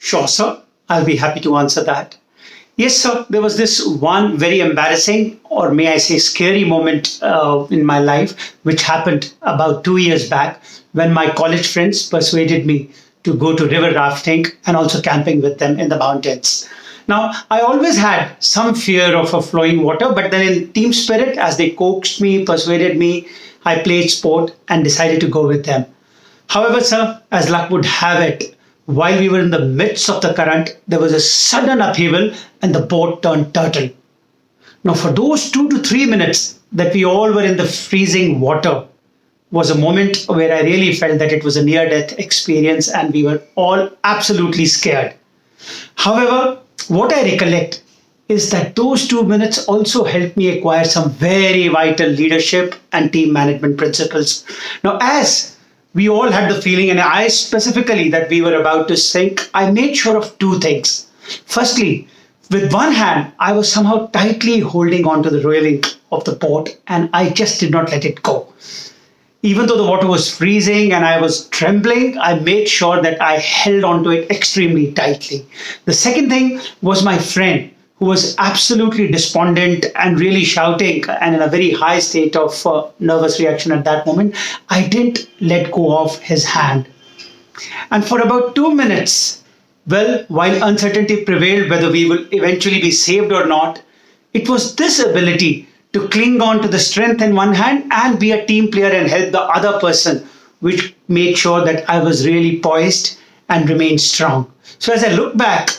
Sure, sir. I'll be happy to answer that. Yes, sir. There was this one very embarrassing, or may I say, scary moment in my life, which happened about 2 years back when my college friends persuaded me to go to river rafting and also camping with them in the mountains. Now, I always had some fear of a flowing water, but then in team spirit, as they coaxed me, persuaded me, I played sport and decided to go with them. However, sir, as luck would have it, while we were in the midst of the current, there was a sudden upheaval and the boat turned turtle. Now, for those 2 to 3 minutes that we all were in the freezing water, was a moment where I really felt that it was a near death experience and we were all absolutely scared. However, what I recollect is that those 2 minutes also helped me acquire some very vital leadership and team management principles. Now, as we all had the feeling, and I specifically, that we were about to sink, I made sure of two things. Firstly, with one hand, I was somehow tightly holding onto the railing of the boat and I just did not let it go. Even though the water was freezing and I was trembling, I made sure that I held onto it extremely tightly. The second thing was my friend, who was absolutely despondent and really shouting and in a very high state of nervous reaction at that moment. I didn't let go of his hand. And for about 2 minutes, well, while uncertainty prevailed whether we will eventually be saved or not, it was this ability to cling on to the strength in one hand and be a team player and help the other person, which made sure that I was really poised and remained strong. So as I look back,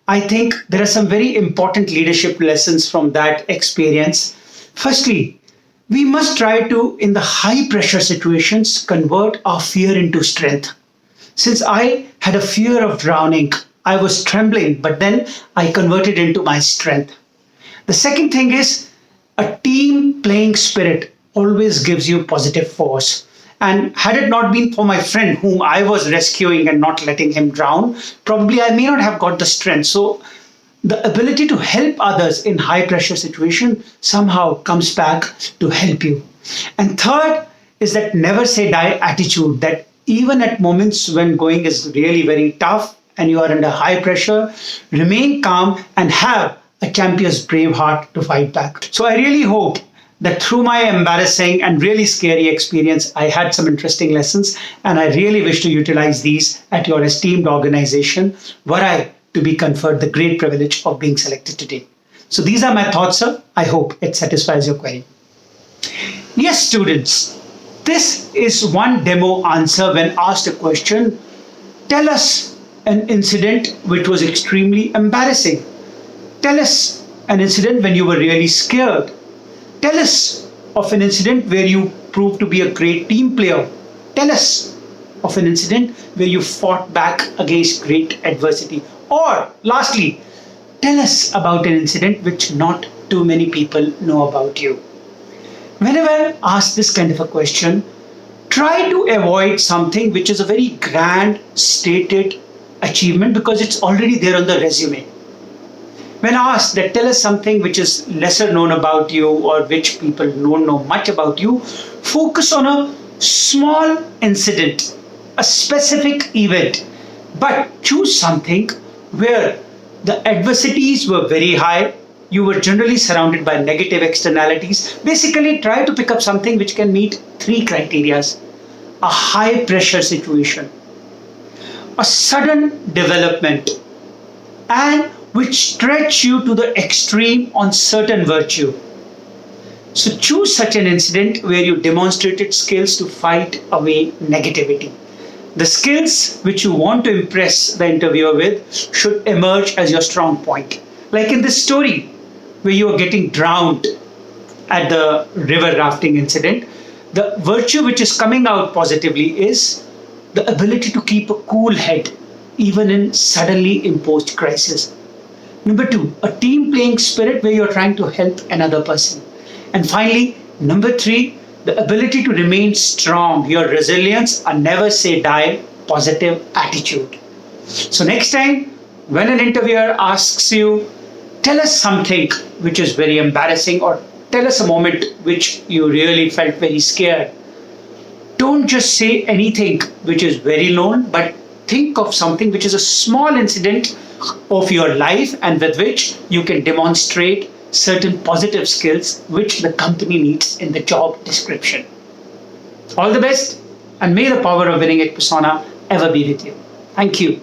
I think there are some very important leadership lessons from that experience. Firstly, we must try to, in the high pressure situations, convert our fear into strength. Since I had a fear of drowning, I was trembling, but then I converted into my strength. The second thing is, a team playing spirit always gives you positive force. And had it not been for my friend whom I was rescuing and not letting him drown, probably I may not have got the strength. So the ability to help others in high pressure situation somehow comes back to help you. And third is that never say die attitude, that even at moments when going is really very tough and you are under high pressure, remain calm and have a champion's brave heart to fight back. So I really hope that through my embarrassing and really scary experience, I had some interesting lessons, and I really wish to utilize these at your esteemed organization, were I to be conferred the great privilege of being selected today. So these are my thoughts, sir. I hope it satisfies your query. Yes, students, this is one demo answer when asked a question. Tell us an incident which was extremely embarrassing. Tell us an incident when you were really scared. Tell us of an incident where you proved to be a great team player. Tell us of an incident where you fought back against great adversity. Or lastly, tell us about an incident which not too many people know about you. Whenever asked this kind of a question, try to avoid something which is a very grand stated achievement because it's already there on the resume. When asked that tell us something which is lesser known about you or which people don't know much about you, focus on a small incident, a specific event, but choose something where the adversities were very high, you were generally surrounded by negative externalities. Basically, try to pick up something which can meet three criteria: a high pressure situation, a sudden development, and which stretch you to the extreme on certain virtue. So choose such an incident where you demonstrated skills to fight away negativity. The skills which you want to impress the interviewer with should emerge as your strong point. Like in this story where you are getting drowned at the river rafting incident, the virtue which is coming out positively is the ability to keep a cool head even in suddenly imposed crisis. Number two, a team playing spirit where you're trying to help another person. And finally, number three, the ability to remain strong, your resilience, a never say die positive attitude. So next time, when an interviewer asks you, tell us something which is very embarrassing or tell us a moment which you really felt very scared, don't just say anything which is very known, but think of something which is a small incident of your life and with which you can demonstrate certain positive skills which the company needs in the job description. All the best, and may the power of winning at Persona ever be with you. Thank you.